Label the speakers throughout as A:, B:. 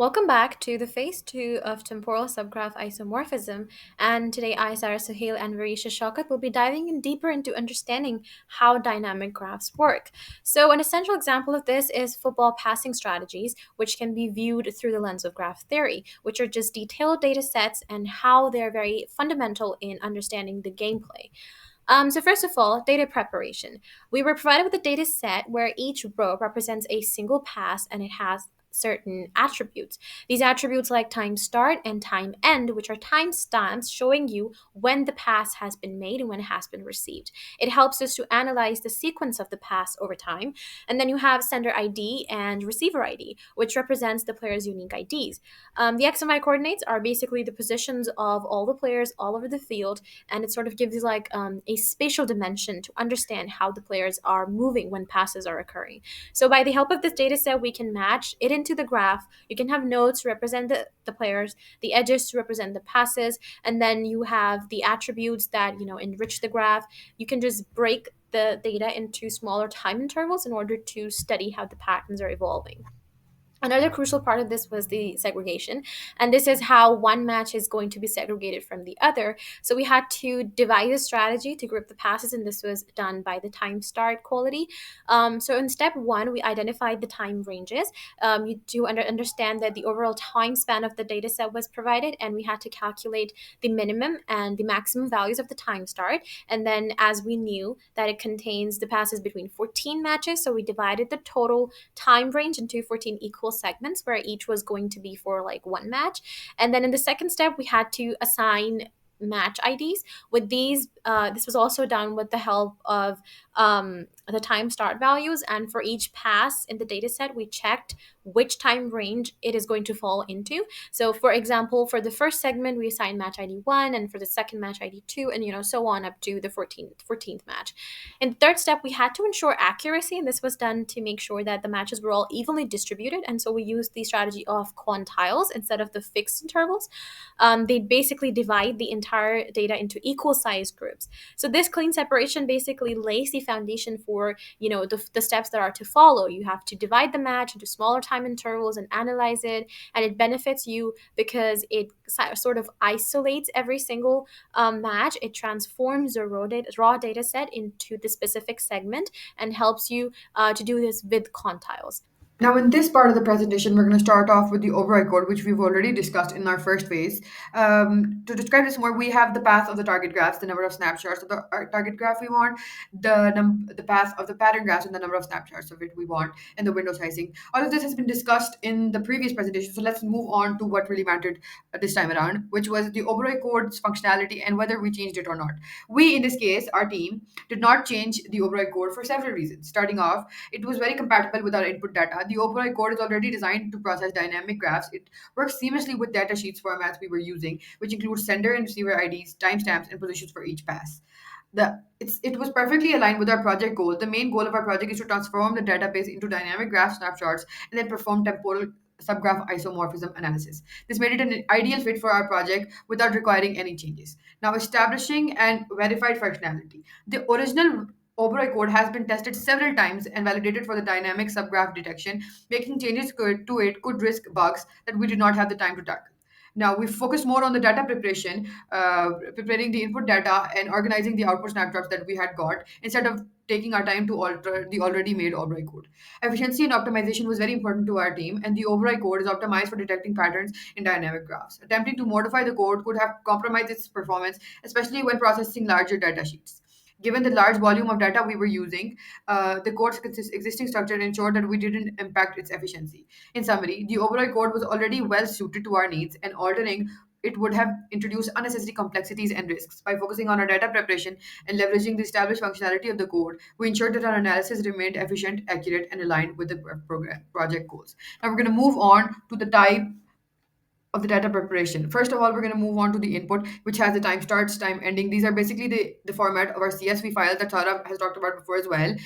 A: Welcome back to the phase 2 of temporal subgraph isomorphism. And today, I, Sarah Suhail, and Varisha Shaukat will be diving in deeper into understanding how dynamic graphs work. So, an essential example of this is football passing strategies, which can be viewed through the lens of graph theory, which are just detailed data sets and how they're very fundamental in understanding the gameplay. So first of all, data preparation. We were provided with a data set where each row represents a single pass and it has certain attributes. These attributes like time start and time end, which are timestamps showing you when the pass has been made and when it has been received. It helps us to analyze the sequence of the pass over time. And then you have sender ID and receiver ID, which represents the player's unique IDs. The X and Y coordinates are basically the positions of all the players all over the field, and it sort of gives you like a spatial dimension to understand how the players are moving when passes are occurring. So by the help of this data set, we can match it into the graph. You can have nodes to represent the players, the edges to represent the passes, and then you have the attributes that enrich the graph. You can just break the data into smaller time intervals in order to study how the patterns are evolving. Another crucial part of this was the segregation, and this is how one match is going to be segregated from the other. So we had to devise a strategy to group the passes, and this was done by the time start quality. So in step one, we identified the time ranges. You do understand that the overall time span of the data set was provided, and we had to calculate the minimum and the maximum values of the time start. And then, as we knew that it contains the passes between 14 matches, so we divided the total time range into 14 equal segments where each was going to be for like one match. And then in the second step, we had to assign match IDs. With these, this was also done with the help of the time start values. And for each pass in the data set, we checked which time range it is going to fall into. So for example, for the first segment, we assigned match ID 1, and for the second match ID 2, and so on up to the 14th match. In the third step, we had to ensure accuracy, and this was done to make sure that the matches were all evenly distributed. And so we used the strategy of quantiles instead of the fixed intervals. They basically divide the entire data into equal sized groups. So this clean separation basically lays the foundation for the steps that are to follow. You have to divide the match into smaller time intervals and analyze it, and it benefits you because it sort of isolates every single match. It transforms the raw data set into the specific segment and helps you to do this with quantiles.
B: Now, in this part of the presentation, we're going to start off with the override code, which we've already discussed in our first phase. To describe this more, we have the path of the target graphs, the number of snapshots of the target graph we want, the path of the pattern graphs, and the number of snapshots of it we want, and the window sizing. All of this has been discussed in the previous presentation, so let's move on to what really mattered this time around, which was the override code's functionality and whether we changed it or not. We, in this case, our team, did not change the override code for several reasons. Starting off, it was very compatible with our input data. The OpenAI code is already designed to process dynamic graphs. It works seamlessly with data sheets formats we were using, which includes sender and receiver IDs, timestamps, and positions for each pass. It was perfectly aligned with our project goal. The main goal of our project is to transform the database into dynamic graph snapshots and then perform temporal subgraph isomorphism analysis. This made it an ideal fit for our project without requiring any changes. Now, establishing and verified functionality. The original override code has been tested several times and validated for the dynamic subgraph detection. Making changes to it could risk bugs that we did not have the time to tackle. Now we focus more on the data preparation, preparing the input data and organizing the output snapshots that we had got instead of taking our time to alter the already made override code. Efficiency and optimization was very important to our team, and the override code is optimized for detecting patterns in dynamic graphs. Attempting to modify the code could have compromised its performance, especially when processing larger data sheets. Given the large volume of data we were using, the code's existing structure ensured that we didn't impact its efficiency. In summary, the overall code was already well suited to our needs, and altering it would have introduced unnecessary complexities and risks. By focusing on our data preparation and leveraging the established functionality of the code, we ensured that our analysis remained efficient, accurate, and aligned with the program project goals. Now we're going to move on to the type of the data preparation. First of all, we're going to move on to the input, which has the time starts, time ending. These are basically the format of our CSV file that Tara has talked about before as well.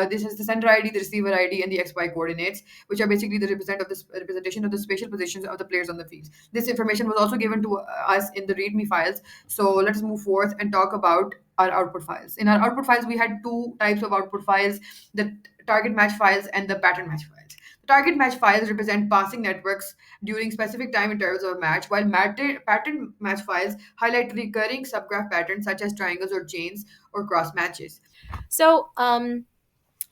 B: This is the sender ID, the receiver ID, and the XY coordinates, which are basically the representation of the spatial positions of the players on the field. This information was also given to us in the README files. So let's move forth and talk about our output files. In our output files, we had two types of output files: the target match files and the pattern match files. Target match files represent passing networks during specific time intervals of a match, while pattern match files highlight recurring subgraph patterns such as triangles or chains or cross matches.
A: So,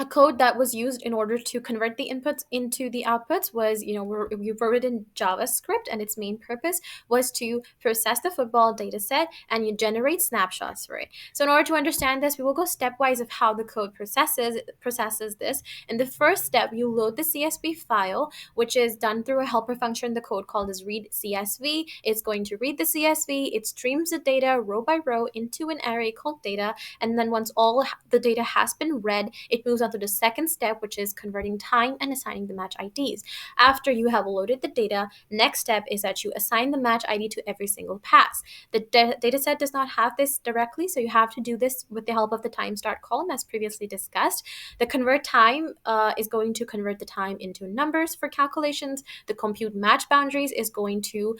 A: a code that was used in order to convert the inputs into the outputs was, we wrote it in JavaScript, and its main purpose was to process the football data set and you generate snapshots for it. So in order to understand this, we will go stepwise of how the code processes this. In the first step, you load the CSV file, which is done through a helper function the code called as read CSV. It's going to read the CSV, it streams the data row by row into an array called data, and then once all the data has been read, it moves on to the second step, which is converting time and assigning the match IDs. After you have loaded the data, next step is that you assign the match ID to every single pass. The data set does not have this directly, so you have to do this with the help of the time start column as previously discussed. The convert time is going to convert the time into numbers for calculations. The compute match boundaries is going to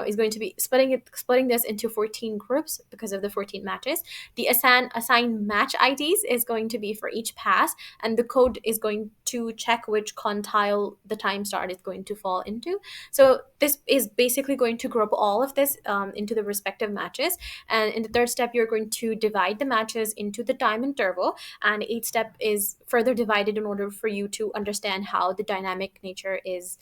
A: is going to be splitting this into 14 groups because of the 14 matches. The assign match IDs is going to be for each pass, and the code is going to check which quantile the time start is going to fall into. So this is basically going to group all of this into the respective matches. And in the third step, you're going to divide the matches into the time interval, and each step is further divided in order for you to understand how the dynamic nature is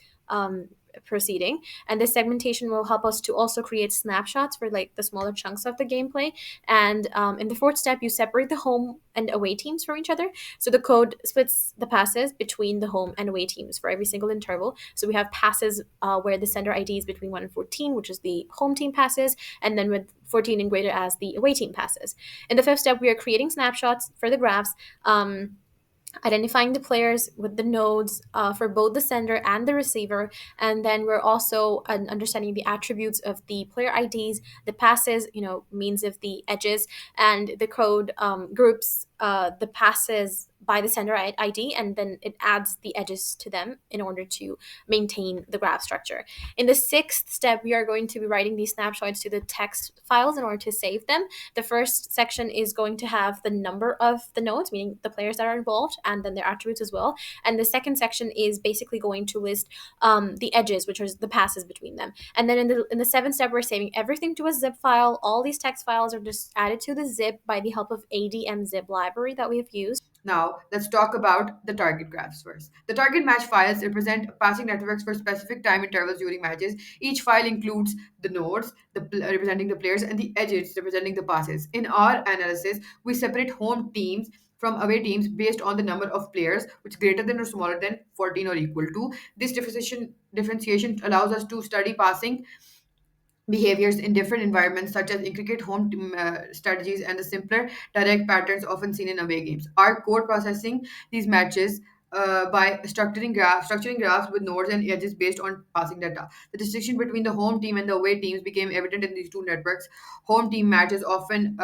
A: proceeding. And this segmentation will help us to also create snapshots for like the smaller chunks of the gameplay. And in the fourth step, you separate the home and away teams from each other. So the code splits the passes between the home and away teams for every single interval. So we have passes where the sender ID is between 1 and 14, which is the home team passes, and then with 14 and greater as the away team passes. In the fifth step, we are creating snapshots for the graphs. Identifying the players with the nodes for both the sender and the receiver. And then we're also understanding the attributes of the player IDs, the passes, means of the edges, and the code groups the passes by the sender ID, and then it adds the edges to them in order to maintain the graph structure. In the sixth step, we are going to be writing these snapshots to the text files in order to save them. The first section is going to have the number of the nodes, meaning the players that are involved, and then their attributes as well. And the second section is basically going to list the edges, which are the passes between them. And then in the seventh step, we're saving everything to a zip file. All these text files are just added to the zip by the help of ADM zip library that we have used.
B: Now, let's talk about the target graphs first. The target match files represent passing networks for specific time intervals during matches. Each file includes the nodes, representing the players, and the edges representing the passes. In our analysis, we separate home teams from away teams based on the number of players, which is greater than or smaller than 14 or equal to. This differentiation allows us to study passing behaviors in different environments, such as intricate home strategies and the simpler direct patterns often seen in away games. Our code processing these matches by structuring graphs with nodes and edges based on passing data. The distinction between the home team and the away teams became evident in these two networks. Home team matches often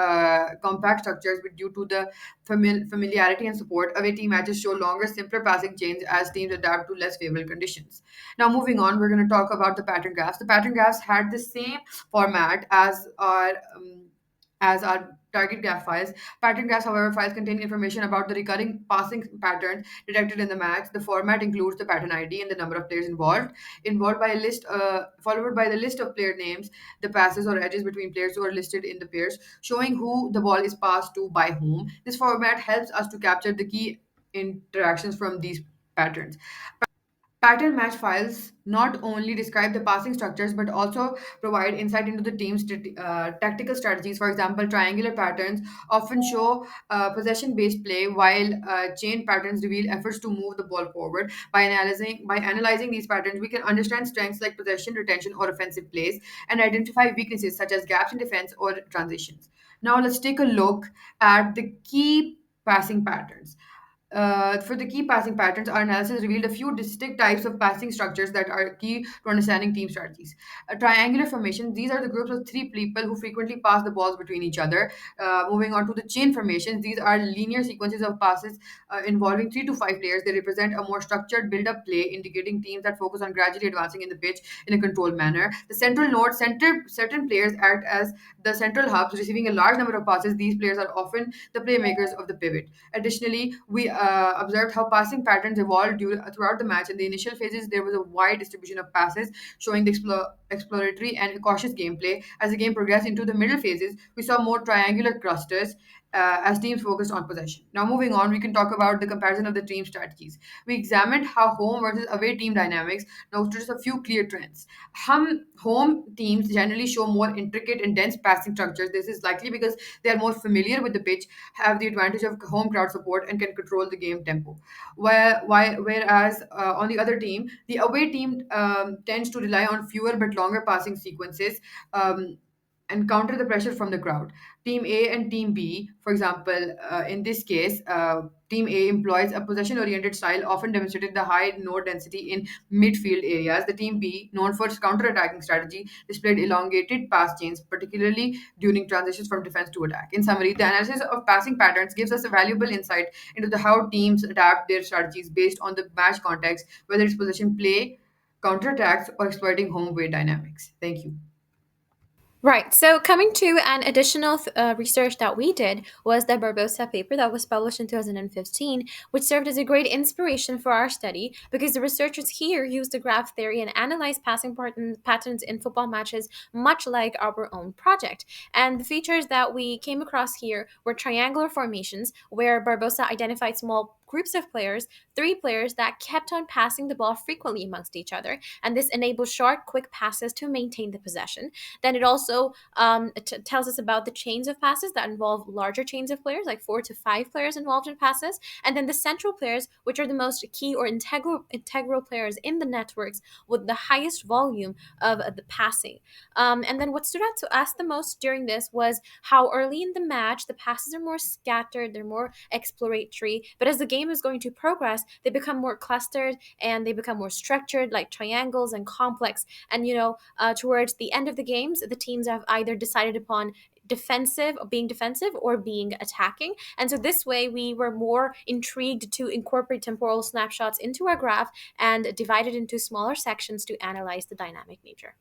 B: compact structures due to the familiarity and support. Away team matches show longer, simpler passing chains as teams adapt to less favorable conditions. Now, moving on, we're going to talk about the pattern graphs. The pattern graphs had the same format as our target graph files. Pattern graphs, however, files contain information about the recurring passing patterns detected in the match. The format includes the pattern ID and the number of players involved by a list, followed by the list of player names, the passes or edges between players who are listed in the pairs, showing who the ball is passed to by whom. This format helps us to capture the key interactions from these patterns. Pattern match files not only describe the passing structures but also provide insight into the team's tactical strategies. For example, triangular patterns often show possession based play, while chain patterns reveal efforts to move the ball forward. By analyzing these patterns, we can understand strengths like possession, retention, or offensive plays, and identify weaknesses such as gaps in defense or transitions. Now, let's take a look at the key passing patterns. For the key passing patterns, our analysis revealed a few distinct types of passing structures that are key to understanding team strategies. A triangular formation, these are the groups of three people who frequently pass the balls between each other. Moving on to the chain formations, these are linear sequences of passes involving 3 to 5 players. They represent a more structured build up play, indicating teams that focus on gradually advancing in the pitch in a controlled manner. The central node, certain players act as the central hubs, receiving a large number of passes. These players are often the playmakers of the pivot. Additionally, observed how passing patterns evolved throughout the match. In the initial phases, there was a wide distribution of passes, showing the exploratory and cautious gameplay. As the game progressed into the middle phases, we saw more triangular clusters as teams focused on possession. Now, moving on, we can talk about the comparison of the team strategies. We examined how home versus away team dynamics noticed a few clear trends. Home teams generally show more intricate and dense passing structures. This is likely because they are more familiar with the pitch, have the advantage of home crowd support, and can control the game tempo. Whereas on the other team, the away team tends to rely on fewer but longer passing sequences. And counter the pressure from the crowd. Team A and Team B, for example, in this case, Team A employs a possession oriented style, often demonstrated the high node density in midfield areas. The Team B, known for its counter attacking strategy, displayed elongated pass chains, particularly during transitions from defense to attack. In summary, the analysis of passing patterns gives us a valuable insight into how teams adapt their strategies based on the match context, whether it's possession play, counterattacks, or exploiting home weight dynamics. Thank you.
A: Right. So, coming to an additional research that we did was the Barbosa paper that was published in 2015, which served as a great inspiration for our study because the researchers here used the graph theory and analyzed passing patterns in football matches, much like our own project. And the features that we came across here were triangular formations, where Barbosa identified small groups of players, three players that kept on passing the ball frequently amongst each other. And this enables short, quick passes to maintain the possession. Then it also tells us about the chains of passes that involve larger chains of players, like 4 to 5 players involved in passes. And then the central players, which are the most key or integral players in the networks with the highest volume of the passing. And then what stood out to us the most during this was how early in the match the passes are more scattered, they're more exploratory. But as the game is going to progress, they become more clustered and they become more structured, like triangles and complex. And towards the end of the games, the teams have either decided upon being defensive or being attacking. And so this way we were more intrigued to incorporate temporal snapshots into our graph and divide it into smaller sections to analyze the dynamic nature.